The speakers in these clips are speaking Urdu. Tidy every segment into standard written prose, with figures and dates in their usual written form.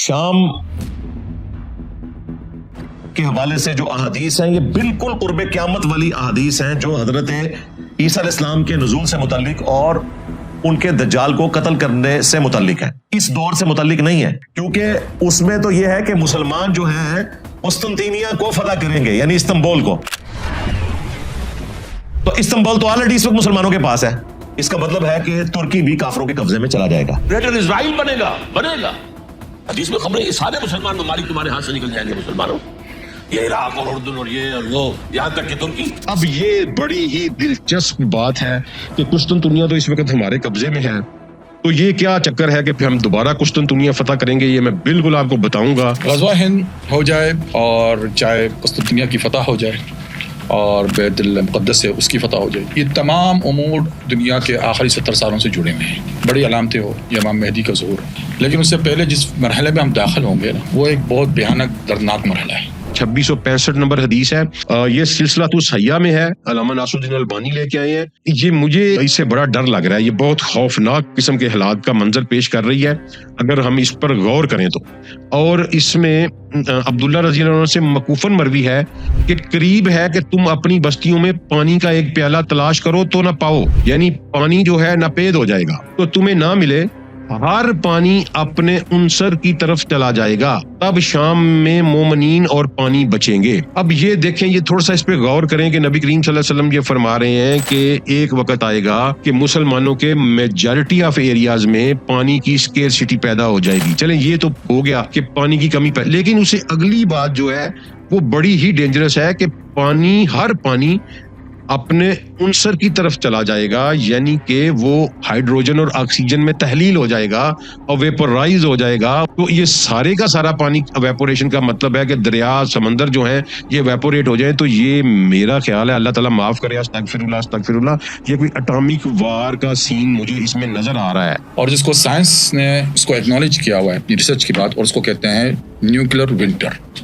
شام کے حوالے سے جو احادیث ہیں یہ بالکل قرب قیامت والی احادیث ہیں جو حضرت عیسیٰ علیہ السلام کے نزول سے متعلق اور ان کے دجال کو قتل کرنے سے متعلق ہے. اس دور سے متعلق نہیں ہے, کیونکہ اس میں تو یہ ہے کہ مسلمان جو ہیں قسطنطینیہ کو فتح کریں گے, یعنی استنبول کو. تو استنبول تو آلریڈی اس وقت مسلمانوں کے پاس ہے. اس کا مطلب ہے کہ ترکی بھی کافروں کے قبضے میں چلا جائے گا. گریٹر اسرائیل بنے گا. حدیث میں خبریں سارے مسلمان ممالک تمہارے ہاتھ سے نکل جائیں گے. مسلمانوں یہ عراق اور اردن اور یہ اور وہ یہاں تک کہ ترکی. اب یہ بڑی ہی دلچسپ بات ہے کہ قسطنطنیہ تو اس وقت ہمارے قبضے میں ہے, تو یہ کیا چکر ہے کہ پھر ہم دوبارہ قسطنطنیہ فتح کریں گے؟ یہ میں بالکل آپ کو بتاؤں گا. غزوہ ہند ہو جائے اور چاہے قسطنطنیہ کی فتح ہو جائے اور بیت المقدس سے اس کی فتح ہو جائے, یہ تمام امور دنیا کے آخری 70 سالوں سے جڑے ہوئے ہیں. بڑی علامتیں ہو, یہ امام مہدی کا ظہور, لیکن اس سے پہلے جس مرحلے میں ہم داخل ہوں گے نا, وہ ایک بہت بھیانک دردناک مرحلہ ہے. 2665 نمبر حدیث ہے, یہ سلسلہ تو صحیحہ میں ہے, علامہ ناصر الدین البانی لے کے آئے ہیں. یہ مجھے اس سے بڑا ڈر لگ رہا ہے, یہ بہت خوفناک قسم کے حالات کا منظر پیش کر رہی ہے اگر ہم اس پر غور کریں تو. اور اس میں عبداللہ رضی اللہ عنہ سے موقوفاً مروی ہے کہ قریب ہے کہ تم اپنی بستیوں میں پانی کا ایک پیالہ تلاش کرو تو نہ پاؤ, یعنی پانی جو ہے ناپید ہو جائے گا, تو تمہیں نہ ملے, ہر پانی اپنے عنصر کی طرف چلا جائے گا, تب شام میں مومنین اور پانی بچیں گے. اب یہ دیکھیں, یہ تھوڑا سا اس پہ غور کریں کہ نبی کریم صلی اللہ علیہ وسلم یہ فرما رہے ہیں کہ ایک وقت آئے گا کہ مسلمانوں کے میجارٹی آف ایریاز میں پانی کی اسکیرسٹی پیدا ہو جائے گی. چلیں یہ تو ہو گیا کہ پانی کی کمی لیکن اسے اگلی بات جو ہے وہ بڑی ہی ڈینجرس ہے کہ پانی, ہر پانی اپنے عنصر کی طرف چلا جائے گا, یعنی کہ وہ ہائیڈروجن اور آکسیجن میں تحلیل ہو جائے گا اور ویپورائز ہو جائے گا. تو یہ سارے کا سارا پانی ویپوریشن کا مطلب ہے کہ دریا سمندر جو ہیں یہ ویپوریٹ ہو جائیں. تو یہ میرا خیال ہے, اللہ تعالیٰ معاف کرے, استغفر اللہ, یہ کوئی اٹامک وار کا سین مجھے اس میں نظر آ رہا ہے. اور جس کو سائنس نے اس کو ایکنالج کیا ہوا ہے اپنی ریسرچ کی بات, اور اس کو کہتے ہیں نیوکلیر ونٹر.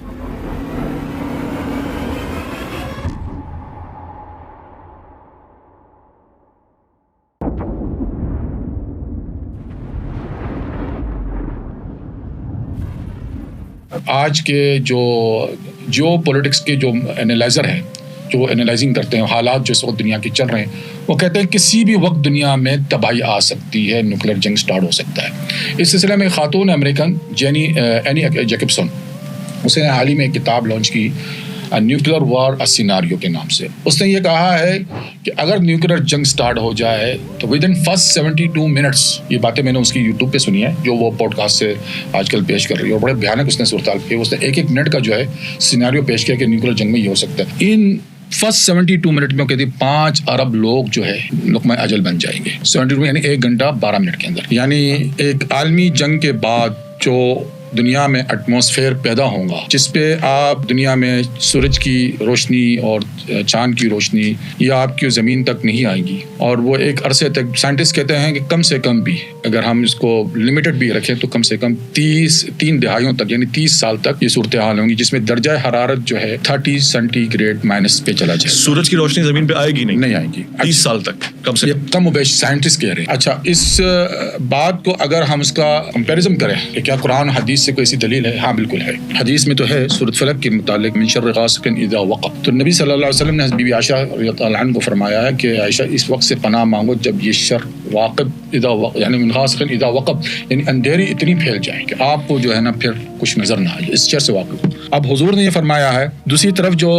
آج کے جو پولیٹکس کے جو انالائزر ہیں, جو انالائزنگ کرتے ہیں حالات جو اس وقت دنیا کے چل رہے ہیں, وہ کہتے ہیں کسی بھی وقت دنیا میں تباہی آ سکتی ہے, نیوکلیر جنگ سٹارٹ ہو سکتا ہے. اس سلسلے میں خاتون امریکن اینی جیکبسن, اس نے حال ہی میں ایک کتاب لانچ کی نیوکلیر وار اے سیناریو کے نام سے. اس نے یہ کہا ہے کہ اگر نیوکلیر جنگ سٹارٹ ہو جائے تو ود ان فرسٹ 72 منٹس, یہ باتیں میں نے اس کی یوٹیوب پہ سنی ہے جو وہ پوڈ کاسٹ سے آج کل پیش کر رہی ہے, اور بڑے بھیانک اس نے صورتحال کی. اس نے ایک منٹ کا جو ہے سیناریو پیش کیا کہ نیوکلیر جنگ میں یہ ہو سکتا ہے. ان فرسٹ 72 منٹ میں کہتی 5 ارب لوگ جو ہے لقمہ اجل بن جائیں گے. 72 یعنی 1 گھنٹہ 12 منٹ کے اندر, یعنی ایک عالمی جنگ کے بعد جو دنیا میں ایٹماسفیئر پیدا ہوگا جس پہ آپ دنیا میں سورج کی روشنی اور چاند کی روشنی یہ آپ کی زمین تک نہیں آئے گی, اور وہ ایک عرصے تک سائنٹسٹ کہتے ہیں کہ کم سے کم بھی اگر ہم اس کو لمیٹڈ بھی رکھیں تو کم سے کم 3 دہائیوں تک یعنی 30 سال تک یہ صورتحال ہوں گی جس میں درجہ حرارت جو ہے 30 سینٹی گریڈ مائنس پہ چلا جائے. سورج کی روشنی زمین پہ آئے گی نہیں آئے گی 30 سال تک کم سے کم و بیش سائنٹسٹ کہہ رہے ہیں. اچھا, اس بات کو اگر ہم اس کا کمپیریزن کریں کہ کیا قرآن حدیث سے کوئی ایسی دلیل ہے؟ ہاں بالکل ہے. حدیث میں تو ہے سورۃ فلق کے متعلق من شر غاسق اذا وقب, تو نبی صلی اللہ علیہ وسلم نے بی بی عائشہ رضی اللہ عنہ کو فرمایا ہے کہ عائشہ اس وقت سے پناہ مانگو جب یہ شر واقب اذا وقب, یعنی من غاسق اذا وقب, یعنی اندھیری اتنی پھیل جائے کہ آپ کو جو ہے نا پھر کچھ نظر نہ آئے, اس شر سے واقف. اب حضور نے یہ فرمایا ہے. دوسری طرف جو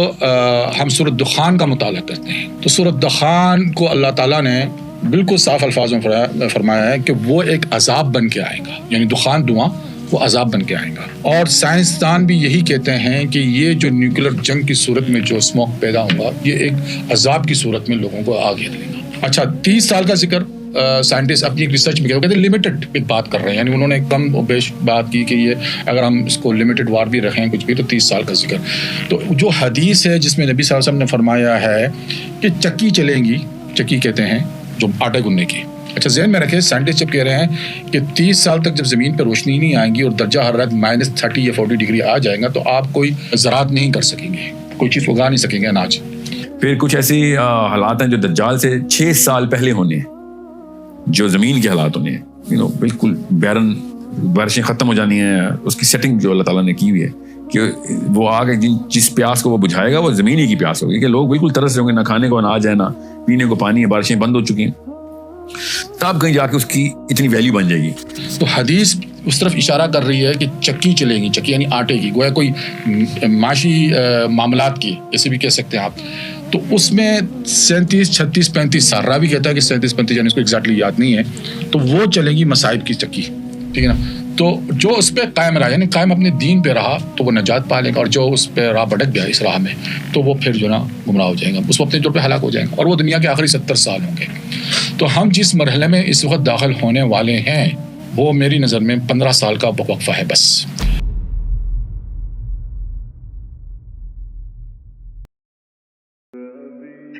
ہم سورۃ دخان کا مطالعہ کرتے ہیں تو سورۃ دخان کو اللہ تعالیٰ نے بالکل صاف الفاظ میں فرمایا ہے کہ وہ ایک عذاب بن کے آئے گا, یعنی دخان دھواں وہ عذاب بن کے آئے گا. اور سائنسدان بھی یہی کہتے ہیں کہ یہ جو نیوکلیر جنگ کی صورت میں جو اسموک پیدا ہوگا یہ ایک عذاب کی صورت میں لوگوں کو آگے لے گا. اچھا, 30 سال کا ذکر سائنٹسٹ اپنی ریسرچ میں کہتے ہیں لمیٹڈ ایک بات کر رہے ہیں, یعنی انہوں نے کم و بیش بات کی کہ یہ اگر ہم اس کو لمیٹڈ وار بھی رکھیں کچھ بھی تو 30 سال کا ذکر. تو جو حدیث ہے جس میں نبی صلی اللہ علیہ وسلم نے فرمایا ہے کہ چکی چلیں گی, چکی کہتے ہیں جو آٹے گننے کی. اچھا, ذہن میں رکھیں سائنٹسٹ جب کہہ رہے ہیں کہ 30 سال تک جب زمین پہ روشنی نہیں آئیں گی اور درجہ حرارت -30 یا 40 ڈگری آ جائے گا تو آپ کوئی زراعت نہیں کر سکیں گے, کوئی چیز اگا نہیں سکیں گے, اناج. پھر کچھ ایسی حالات ہیں جو دجال سے 6 سال پہلے ہونے ہیں, جو زمین کے حالات ہونے ہیں, بالکل بیرن بارشیں ختم ہو جانی ہیں، اس کی سیٹنگ جو اللہ تعالیٰ نے کی ہوئی ہے کہ وہ آگ جس پیاس کو وہ بجھائے گا وہ زمین ہی کی پیاس ہوگی، کہ لوگ بالکل ترس رہے ہوں گے، نہ کھانے کو اناج ہے، نہ پینے کو پانی ہے، بارشیں بند ہو چکی ہیں، تب کہیں جا کے اس کی اتنی ویلیو بن جائے گی۔ تو حدیث اس طرف اشارہ کر رہی ہے کہ چکی چلے گی، چکی یعنی آٹے کی، گویا کوئی معاشی معاملات کی ایسے بھی کہہ سکتے ہیں آپ۔ تو اس میں 37 36 35 سال، راوی کہتا ہے کہ 37 35 یعنی اس کو ایگزیکٹلی یاد نہیں ہے، تو وہ چلے گی مصائب کی چکی، ٹھیک ہے نا۔ تو جو اس پہ قائم رہا، یعنی قائم اپنے دین پہ رہا، تو وہ نجات پا لے گا، اور جو اس پہ راہ بھٹک گیا اس راہ میں، تو وہ پھر جو نا گمراہ ہو جائے گا، اس وقت اپنے طور پہ ہلاک ہو جائے گا، اور وہ دنیا کے آخری 70 سال ہوں گے۔ تو ہم جس مرحلے میں اس وقت داخل ہونے والے ہیں وہ میری نظر میں 15 سال کا وقفہ ہے بس۔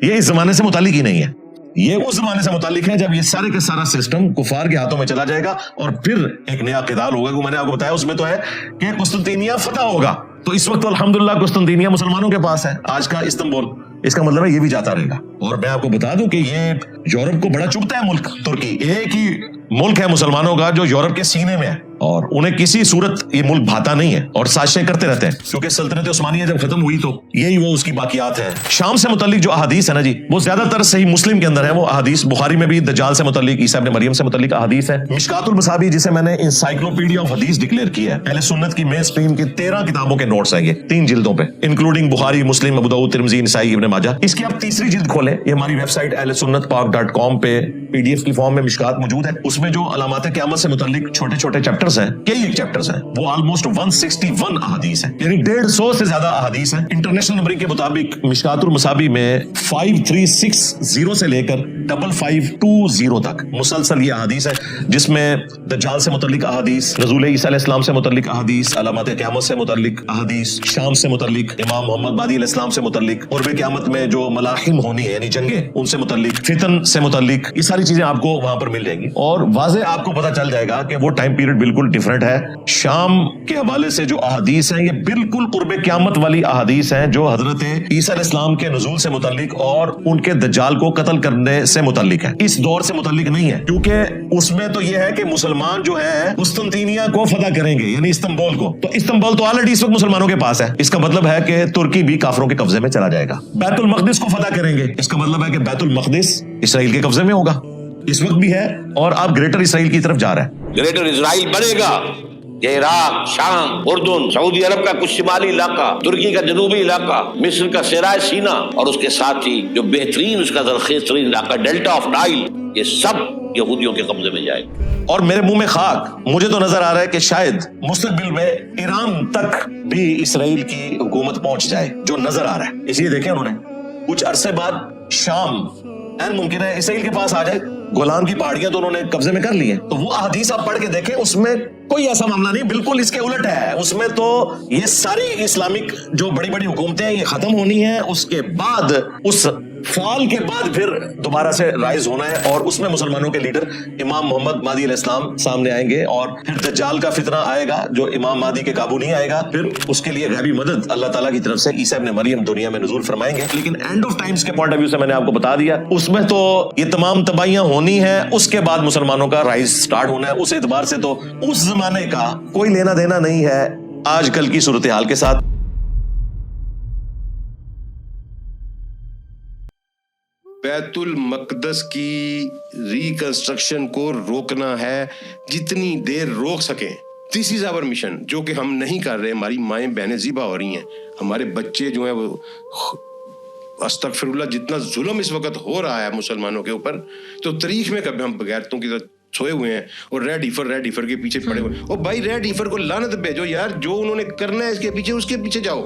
یہ اس زمانے سے متعلق ہی نہیں ہے، یہ اس زمانے سے متعلق ہے جب یہ سارے کا سارا سسٹم کفار کے ہاتھوں میں چلا جائے گا، اور پھر ایک نیا قتال ہوگا۔ میں نے آپ کو بتایا اس میں تو ہے کہ قسطنطینیہ فتح ہوگا، تو اس وقت الحمدللہ قسطنطینیہ مسلمانوں کے پاس ہے، آج کا استنبول۔ اس کا مطلب ہے یہ بھی جاتا رہے گا۔ اور میں آپ کو بتا دوں کہ یہ یورپ کو بڑا چبھتا ہے ملک ترکی، ایک ہی ملک ہے مسلمانوں کا جو یورپ کے سینے میں ہے، اور انہیں کسی صورت یہ ملک بھاتا نہیں ہے، اور سازشیں کرتے رہتے ہیں، کیونکہ سلطنت عثمانیہ جب ختم ہوئی تو یہی وہ اس کی باقیات ہیں۔ شام سے متعلق جو احادیث ہے نا جی، وہ زیادہ تر صحیح مسلم کے اندر ہے وہ احادیث، بخاری میں بھی دجال سے متعلق، عیسیٰ ابن مریم سے متعلق احادیث ہے۔ مشکات المصابیح جسے میں نے انسائکلوپیڈیا آف حدیث ڈکلیئر کیا ہے، اہل سنت کی مین سٹریم کی 13 کتابوں کے نوٹس ہیں یہ 3 جلدوں پہ، انکلوڈنگ بخاری، مسلم، ابو داؤد، ترمذی، نسائی، ابن ماجہ۔ اس کی آپ تیسری جلد کھولیں، یہ ہماری ویب سائٹ ahlsunnatpak.com پہ PDF کی فارم میں مشکات موجود ہے، اس میں جو علامات قیامت سے متعلق چھوٹے چھوٹے چیپٹرز ہیں، کئی ایک چیپٹرز ہیں، وہ آلموسٹ 161 احادیث ہیں، یعنی 150 سے زیادہ احادیث ہیں۔ انٹرنیشنل نمبرنگ کے مطابق مشکات المصابیح میں 5360 سے لے کر 5520 تک مسلسل یہ احادیث ہے، جس میں دجال سے متعلق احادیث، نزول عیسیٰ علیہ السلام سے متعلق احادیث، علامات قیامت سے متعلق احادیث، شام سے متعلق، امام محمد مہدی علیہ السلام سے متعلق، قرب قیامت میں جو ملاحم ہونی ہے یعنی جنگیں، ان سے متعلق، فتن سے متعلق، یہ ساری چیزیں آپ کو وہاں پر مل جائیں گی، اور واضح آپ کو پتہ چل جائے گا کہ وہ ٹائم پیریڈ بالکل ڈیفرنٹ ہے۔ شام کے حوالے سے جو احادیث ہیں یہ بالکل قرب قیامت والی احادیث ہیں، جو حضرت عیسیٰ علیہ السلام کے نزول سے متعلق اور ان کے دجال کو قتل کرنے سے متعلق ہے، اس دور سے متعلق نہیں ہے، کیونکہ اس میں تو یہ ہے کہ مسلمان جو ہے قسطنطینیہ کو فتح کریں گے، یعنی استنبول کو، تو استنبول تو آلریڈی اس وقت مسلمانوں کے پاس ہے، اس کا مطلب ہے کہ ترکی بھی کافروں کے قبضے میں چلا جائے گا۔ بیت المقدس کو فتح کریں گے، اس کا مطلب ہے کہ بیت المقدس اسرائیل کے قبضے میں ہوگا، اس وقت بھی ہے، اور آپ گریٹر اسرائیل کی طرف جا رہے ہیں۔ گریٹر اسرائیل بنے گا، یہ عراق، شام، اردن، سعودی عرب کا کچھ شمالی علاقہ، ترکی کا جنوبی علاقہ، مصر کا صحرائے سینا، اور اس کے ساتھ ہی جو بہترین اس کا زرخیز ترین علاقہ ڈیلٹا آف نائل، یہ سب یہودیوں کے قبضے میں جائے گا۔ اور میرے منہ میں خاک، مجھے تو نظر آ رہا ہے کہ شاید مستقبل میں ایران تک بھی اسرائیل کی حکومت پہنچ جائے، جو نظر آ رہا ہے۔ اس لیے دیکھیں انہوں نے کچھ عرصے بعد شام این ممکن ہے اسرائیل کے پاس آ جائے، گولان کی پہاڑیاں تو انہوں نے قبضے میں کر لی ہیں، تو وہ احادیث آپ پڑھ کے دیکھیں، اس میں کوئی ایسا معاملہ نہیں، بالکل اس کے الٹ ہے۔ اس میں تو یہ ساری اسلامک جو بڑی بڑی حکومتیں ہیں یہ ختم ہونی ہیں، اس کے بعد اس فال کے بعد پھر دوبارہ سے رائز ہونا ہے، اور اس میں مسلمانوں کے لیڈر امام محمد مہدی علیہ السلام سامنے آئیں گے، اور پھر دجال کا فتنہ آئے گا جو امام مہدی کے قابو نہیں آئے گا، پھر اس کے لیے غیبی مدد اللہ تعالیٰ کی طرف سے عیسیٰ ابن مریم دنیا میں نزول فرمائیں گے۔ لیکن اینڈ آف ٹائمز کے پوائنٹ آف ویو سے میں نے آپ کو بتا دیا، اس میں تو یہ تمام تباہیاں ہونی ہیں، اس کے بعد مسلمانوں کا رائز سٹارٹ ہونا ہے۔ اس اعتبار سے تو اس زمانے کا کوئی لینا دینا نہیں ہے آج کل کی صورتحال کے ساتھ۔ بیت المقدس کی ریکنسٹرکشن کو روکنا ہے جتنی دیر روک سکیں۔ دس از آور مشن، جو کہ ہم نہیں کر رہے۔ ہماری مائیں بہنیں ذبح ہو رہی ہیں، ہمارے بچے جو ہیں وہ، استغفر اللہ، جتنا ظلم اس وقت ہو رہا ہے مسلمانوں کے اوپر، تو تاریخ میں کبھی ہم بغیرتوں کی طرح سوئے ہوئے ہیں، اور ریڈ ایفر کے پیچھے پڑے ہوئے۔ اور بھائی ریڈ ایفر کو لعنت بھیجو یار، جو انہوں نے کرنا ہے اس کے پیچھے جاؤ۔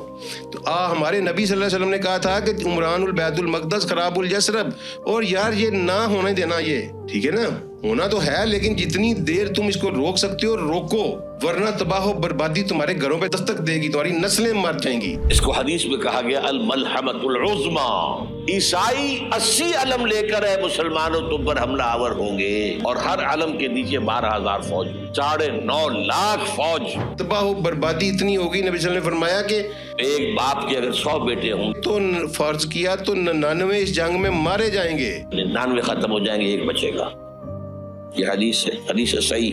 تو ہمارے نبی صلی اللہ علیہ وسلم نے کہا تھا کہ عمران البیت المقدس خراب الجسرب، اور یار یہ نہ ہونے دینا، یہ ٹھیک ہے نا، ہونا تو ہے، لیکن جتنی دیر تم اس کو روک سکتے ہو روکو، ورنہ تباہ و بربادی تمہارے گھروں پہ دستک دے گی، تمہاری نسلیں مر جائیں گی۔ اس کو حدیث میں کہا گیا الملحمۃ العظمی۔ عیسائی 80 علم لے کر ہے مسلمانوں تم پر حملہ آور ہوں گے، اور ہر علم کے نیچے 12,000 فوج، 9.5 لاکھ فوج۔ تباہ و بربادی اتنی ہوگی، نبی صلی اللہ علیہ وسلم نے فرمایا کہ ایک باپ کے اگر 100 بیٹے ہوں تو فرض کیا تو 99 اس جنگ میں مارے جائیں گے، 99 ختم ہو جائیں گے، ایک بچے گا۔ یہ حدیث ہے، حدیث ہے صحیح۔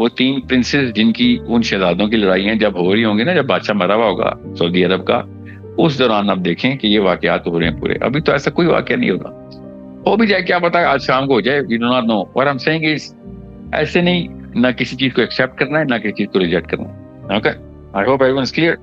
وہ 3 پرنسز جن کی ان شہزادوں کی لڑائیاں جب ہو رہی ہوں گی نا، جب بادشاہ مرا ہوا ہوگا سعودی عرب کا، اس دوران آپ دیکھیں کہ یہ واقعات ہو رہے ہیں پورے. ابھی تو ایسا کوئی واقعہ نہیں ہوگا. ہو بھی جائے کیا پتا آج شام کو ہو جائے. We do not know. what I'm saying is ایسے نہیں، نہ کسی چیز کو ایکسیپٹ کرنا ہے، نہ کسی چیز کو ریجیکٹ کرنا ہے. Okay, I hope everyone's clear.